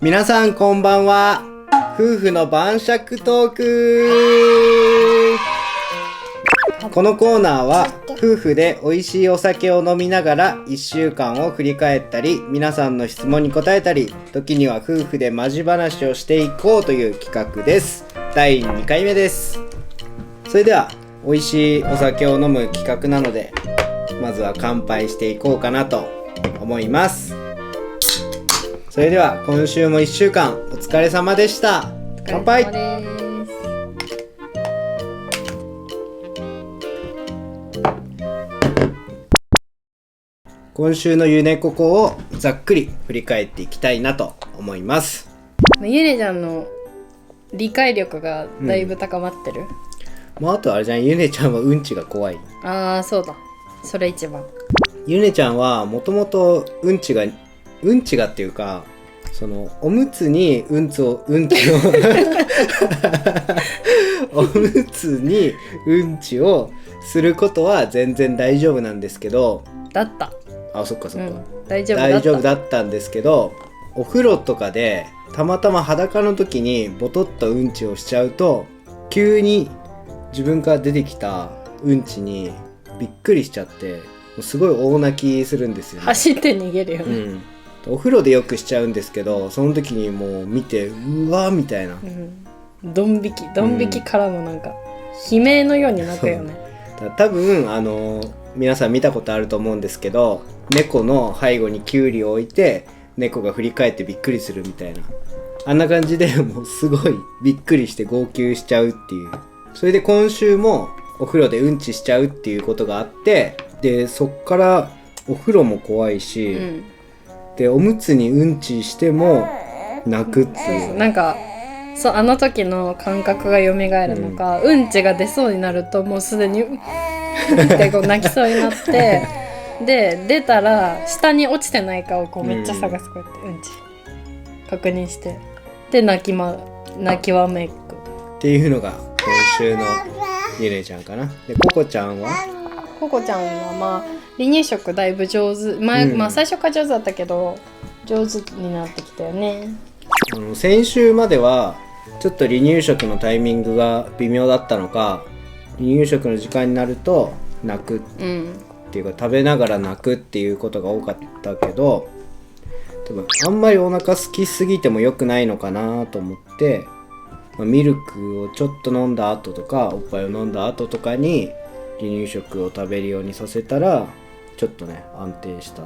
皆さんこんばんは。夫婦の晩酌トーク。このコーナーは夫婦で美味しいお酒を飲みながら1週間を振り返ったり、皆さんの質問に答えたり、時には夫婦でマジ話をしていこうという企画です。第2回目です。それでは美味しいお酒を飲む企画なので、まずは乾杯していこうかなと思います。それでは今週も1週間お疲れ様でした。乾杯。今週のゆねここをざっくり振り返っていきたいなと思います。ゆねちゃんの理解力がだいぶ高まってる、あとあれじゃん、ゆねちゃんはうんちが怖い。ああそうだ、それ一番。ゆねちゃんはもともとうんちがっていうか、そのおむつにうんちをおむつにうんちをすることは全然大丈夫なんですけど、だった。あ、そっかそっか、大丈夫だったんですけど、お風呂とかでたまたま裸の時にボトッとうんちをしちゃうと、急に自分から出てきたうんちにびっくりしちゃって、すごい大泣きするんですよね。走って逃げるよね、お風呂でよくしちゃうんですけど、その時にもう見て、うわみたいな、ドン引きからのなんか悲鳴のように泣くよね。多分皆さん見たことあると思うんですけど、猫の背後にキュウリを置いて猫が振り返ってびっくりするみたいな、あんな感じでもうすごいびっくりして号泣しちゃうっていう。それで今週もお風呂でうんちしちゃうっていうことがあって、でそっからお風呂も怖いし、でおむつにうんちしても泣くっていう、なんかそうあの時の感覚が蘇るのか、うんちが出そうになるともうすでにってこう泣きそうになってで出たら下に落ちてないかをこうめっちゃ探す、こうやってうんち確認してで泣きわめくっていうのが今週のゆねちゃんかな。でココちゃんはまあ離乳食だいぶ上手、まあ最初から上手だったけど上手になってきたよね。先週まではちょっと離乳食のタイミングが微妙だったのか、離乳食の時間になると泣くっていうか、食べながら泣くっていうことが多かったけど、多分あんまりお腹空きすぎても良くないのかなと思って、ミルクをちょっと飲んだ後とかおっぱいを飲んだ後とかに離乳食を食べるようにさせたらちょっとね安定した。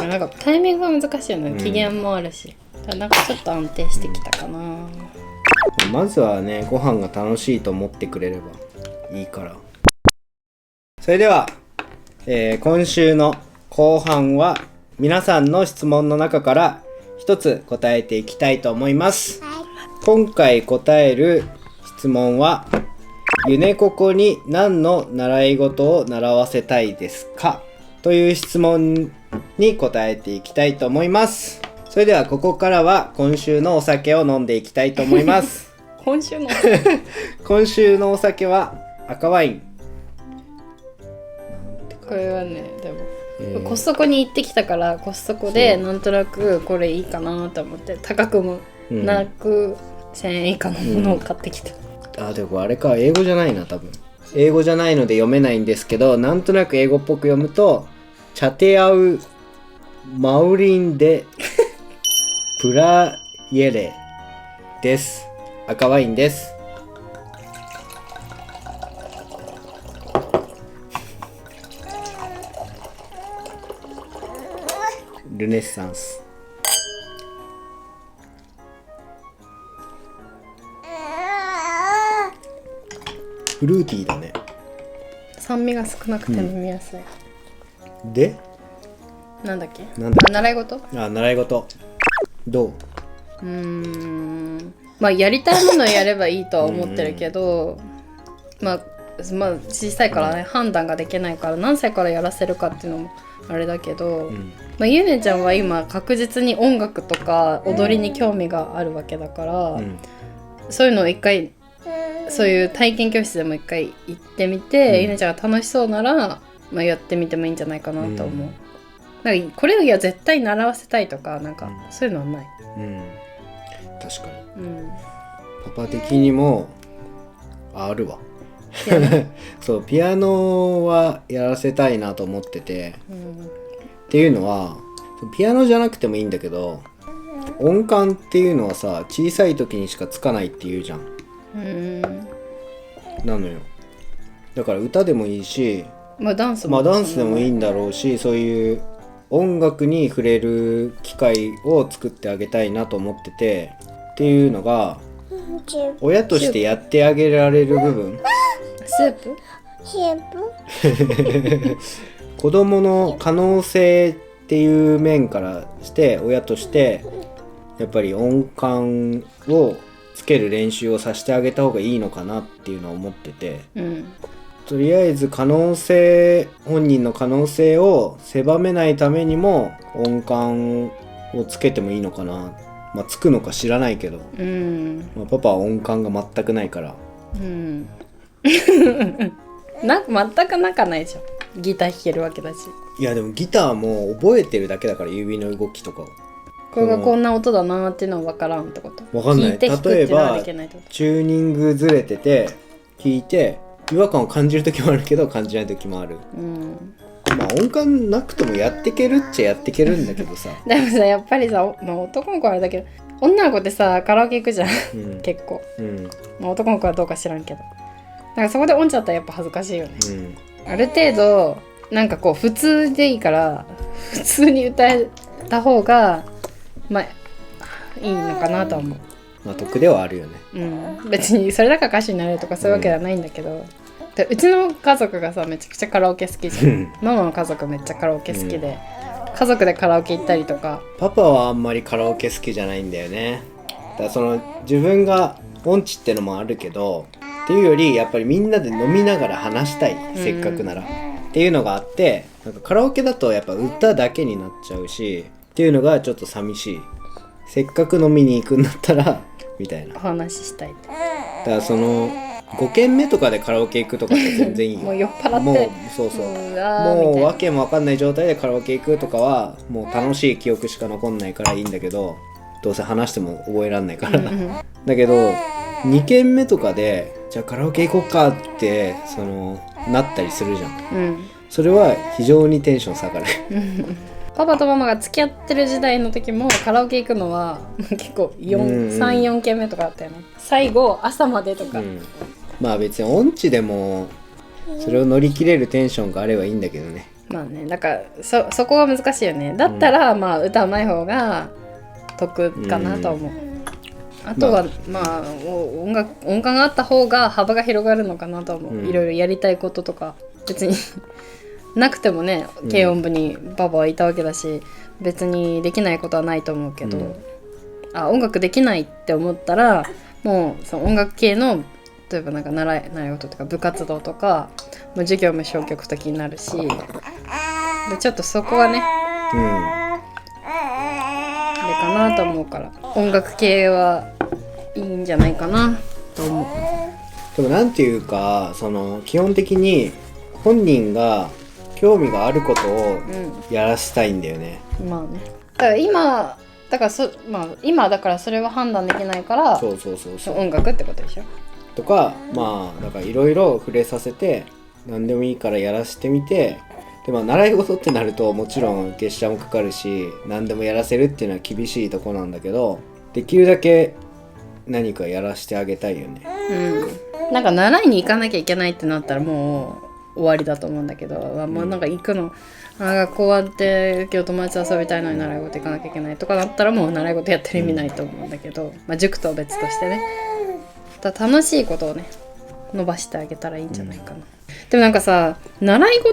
なんかタイミングが難しいよね、機嫌もあるし、なんかちょっと安定してきたかな。まずはね、ご飯が楽しいと思ってくれればいいから。それでは、今週の後半は皆さんの質問の中から一つ答えていきたいと思います。今回答える質問は、ゆねここに何の習い事を習わせたいですかという質問に答えていきたいと思います。それではここからは今週のお酒を飲んでいきたいと思います今週のお酒は赤ワイン。これはね、でも、コストコに行ってきたから、コストコでなんとなくこれいいかなと思って、高くもなく1000円以下のものを買ってきた。でもあれか、英語じゃないな、多分英語じゃないので読めないんですけど、なんとなく英語っぽく読むとチャテアウマウリンデプライエレです。赤ワインです。ルネッサンス。フルーティーだね。酸味が少なくて飲みやすい、でなんだっけ、習い事どう？まあやりたいものをやればいいとは思ってるけど、まあ小さいからね、判断ができないから何歳からやらせるかっていうのもあれだけど、ゆねちゃんは今確実に音楽とか踊りに興味があるわけだから、そういうのを一回、そういう体験教室でも一回行ってみて、ゆねちゃんが楽しそうなら、やってみてもいいんじゃないかなと思う。なんかこれは絶対習わせたいとかなんかそういうのはない。確かに、うん、パパ的にもあるわ。そうピアノはやらせたいなと思ってて、っていうのはピアノじゃなくてもいいんだけど、音感っていうのはさ小さい時にしかつかないっていうじゃん。なのよ。だから歌でもいいし、ダンスでもいいんだろうし、そういう音楽に触れる機会を作ってあげたいなと思ってて、っていうのが親としてやってあげられる部分、スープ子供の可能性っていう面からして親としてやっぱり音感をつける練習をさせてあげた方がいいのかなっていうのを思ってて、とりあえず本人の可能性を狭めないためにも音感をつけてもいいのかな。つくのか知らないけど、パパは音感が全くないから、全くないじゃん。ギター弾けるわけだし。いやでもギターも覚えてるだけだから、指の動きとかを。これがこんな音だなっていうのは分からんってこと。分かんない。例えばチューニングずれてて弾いて違和感を感じる時もあるけど感じない時もある。音感なくてもやってけるっちゃやってけるんだけどさ。でもさやっぱりさ、男の子はあれだけど女の子ってさカラオケ行くじゃん、結構、男の子はどうか知らんけど、だからそこで音痴だったらやっぱ恥ずかしいよね、ある程度なんかこう普通でいいから普通に歌えた方がいいのかなとは思う。得ではあるよね。別にそれだから歌手になれるとかそういうわけではないんだけど、うちの家族がさめちゃくちゃカラオケ好きじゃん。ママの家族めっちゃカラオケ好きで、家族でカラオケ行ったりとか。パパはあんまりカラオケ好きじゃないんだよね。だから自分が音痴ってのもあるけどっていうよりやっぱりみんなで飲みながら話したい、せっかくならっていうのがあって、なんかカラオケだとやっぱ歌だけになっちゃうしっていうのがちょっと寂しい。せっかく飲みに行くんだったらみたいなお話ししたいって。だから5軒目とかでカラオケ行くとかって全然いいよ。もう酔っ払ってもうわけもわかんない状態でカラオケ行くとかはもう楽しい記憶しか残んないからいいんだけど、どうせ話しても覚えらんないから、だけど2軒目とかでじゃあカラオケ行こっかってなったりするじゃん、それは非常にテンション下がる。パパとママが付き合ってる時代の時もカラオケ行くのは結構3,4 軒目とかあったよね。最後朝までとか、別に音痴でもそれを乗り切れるテンションがあればいいんだけどね。だからそこが難しいよね。だったら歌うまい方が得かなと思う、あとは音感があった方が幅が広がるのかなと思う、いろいろやりたいこととか別になくてもね、軽音部にパパはいたわけだし別にできないことはないと思うけど、音楽できないって思ったらもうその音楽系の例えばなんか習い事とか部活動とかもう授業も消極的になるし、でちょっとそこはね、あれかなと思うから音楽系はいいんじゃないかなと思う。でもなんていうか基本的に本人が興味があることをやらせたいんだよね。だから今だからそれは判断できないからそう音楽ってことでしょとか、だからいろいろ触れさせて何でもいいからやらせてみて、で習い事ってなるともちろん月謝もかかるし何でもやらせるっていうのは厳しいとこなんだけど、できるだけ何かやらせてあげたいよね。なんか習いに行かなきゃいけないってなったらもう終わりだと思うんだけど、なんか行くの学校終わって今日友達と遊びたいのに習い事行かなきゃいけないとかだったらもう習い事やってる意味ないと思うんだけど、塾とは別としてね、楽しいことをね伸ばしてあげたらいいんじゃないかな、でもなんかさ習い事っ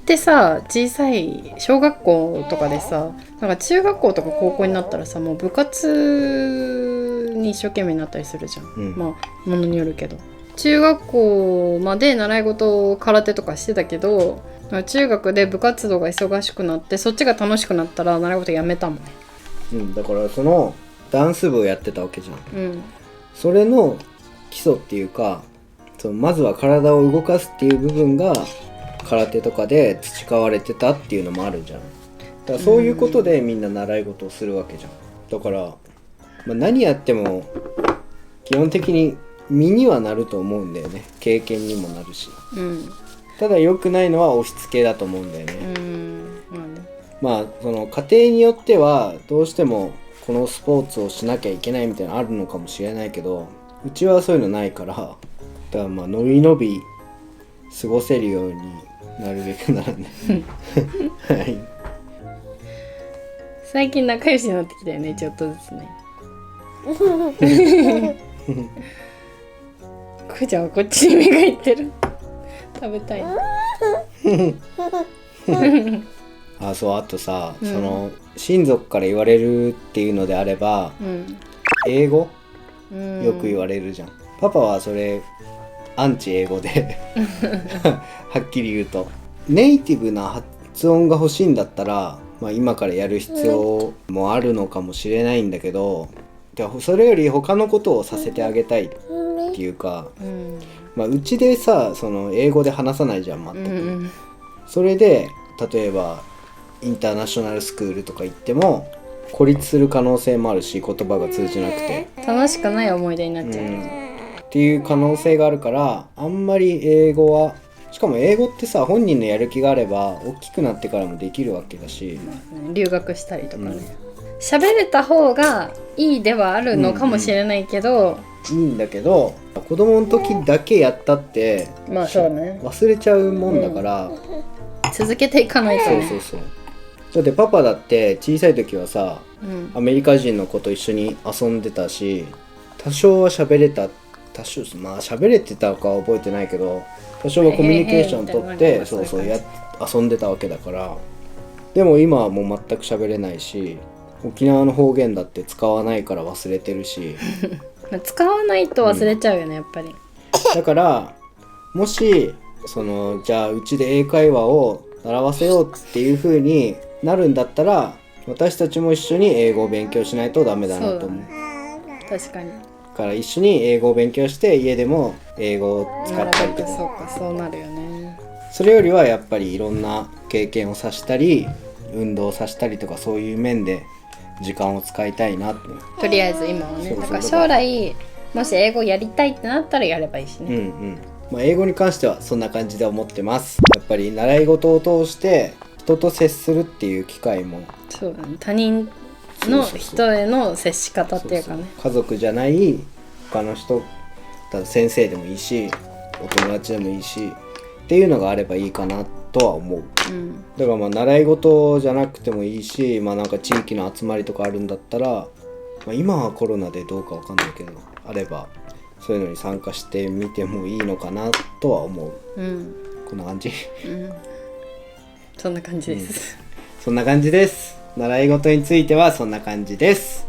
てさ小さい小学校とかでさなんか中学校とか高校になったらさもう部活に一生懸命になったりするじゃん、ものによるけど中学校まで習い事空手とかしてたけど中学で部活動が忙しくなってそっちが楽しくなったら習い事やめたもんね。だからダンス部をやってたわけじゃん、それの基礎っていうかまずは体を動かすっていう部分が空手とかで培われてたっていうのもあるじゃん。だからそういうことでみんな習い事をするわけじゃん。だから、何やっても基本的に身にはなると思うんだよね。経験にもなるし、ただ良くないのは押し付けだと思うんだよね。その家庭によってはどうしてもこのスポーツをしなきゃいけないみたいなのあるのかもしれないけど、うちはそういうのないから、だからのびのび過ごせるようになるべくならねはい。最近仲良しになってきたよね、ちょっとずつね。くーちゃんはこっちに目がいってる。食べたい。そう、あとさ、その親族から言われるっていうのであれば、英語、よく言われるじゃん。パパはそれアンチ英語ではっきり言うと、ネイティブな発音が欲しいんだったら、今からやる必要もあるのかもしれないんだけど、それより他のことをさせてあげたいっていうか、うちでさ、その英語で話さないじゃん、全く。それで例えばインターナショナルスクールとか行っても孤立する可能性もあるし、言葉が通じなくて楽しくない思い出になっちゃう、っていう可能性があるから、あんまり英語は、しかも英語ってさ、本人のやる気があれば大きくなってからもできるわけだし、留学したりとかね、喋れた方がいいではあるのかもしれないけど、いいんだけど、子供の時だけやったってそうね、忘れちゃうもんだから、続けていかないとね。そうだってパパだって小さい時はさ、アメリカ人の子と一緒に遊んでたし、多少は喋れた、喋れてたかは覚えてないけど、多少はコミュニケーション取って遊んでたわけだから。でも今はもう全く喋れないし、沖縄の方言だって使わないから忘れてるし使わないと忘れちゃうよね、やっぱり。だからもしじゃあうちで英会話を習わせようっていう風になるんだったら、私たちも一緒に英語を勉強しないとダメだなと思う。確かに。だから一緒に英語を勉強して家でも英語を使ったりとか。そうなるよね。それよりはやっぱりいろんな経験をさせたり運動させたりとか、そういう面で時間を使いたいなって。とりあえず今はね。だから将来もし英語やりたいってなったらやればいいしね。英語に関してはそんな感じで思ってます。やっぱり習い事を通して人と接するっていう機会も、そうだね、他人の人への接し方っていうかね、家族じゃない他の人、先生でもいいしお友達でもいいしっていうのがあればいいかなとは思う、だから習い事じゃなくてもいいし、なんか地域の集まりとかあるんだったら、今はコロナでどうかわかんないけどあればそういうのに参加してみてもいいのかなとは思う、こんな感じ、そんな感じです、そんな感じです。習い事についてはそんな感じです。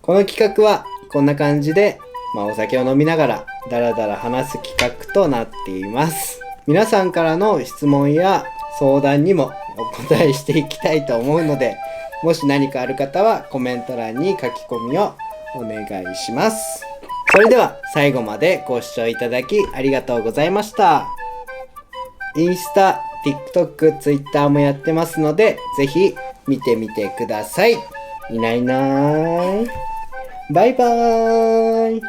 この企画はこんな感じで、お酒を飲みながらダラダラ話す企画となっています。皆さんからの質問や相談にもお答えしていきたいと思うので、もし何かある方はコメント欄に書き込みをお願いします。それでは最後までご視聴いただきありがとうございました。インスタ、TikTok、Twitter もやってますので、ぜひ見てみてください。いないいない。バイバーイ。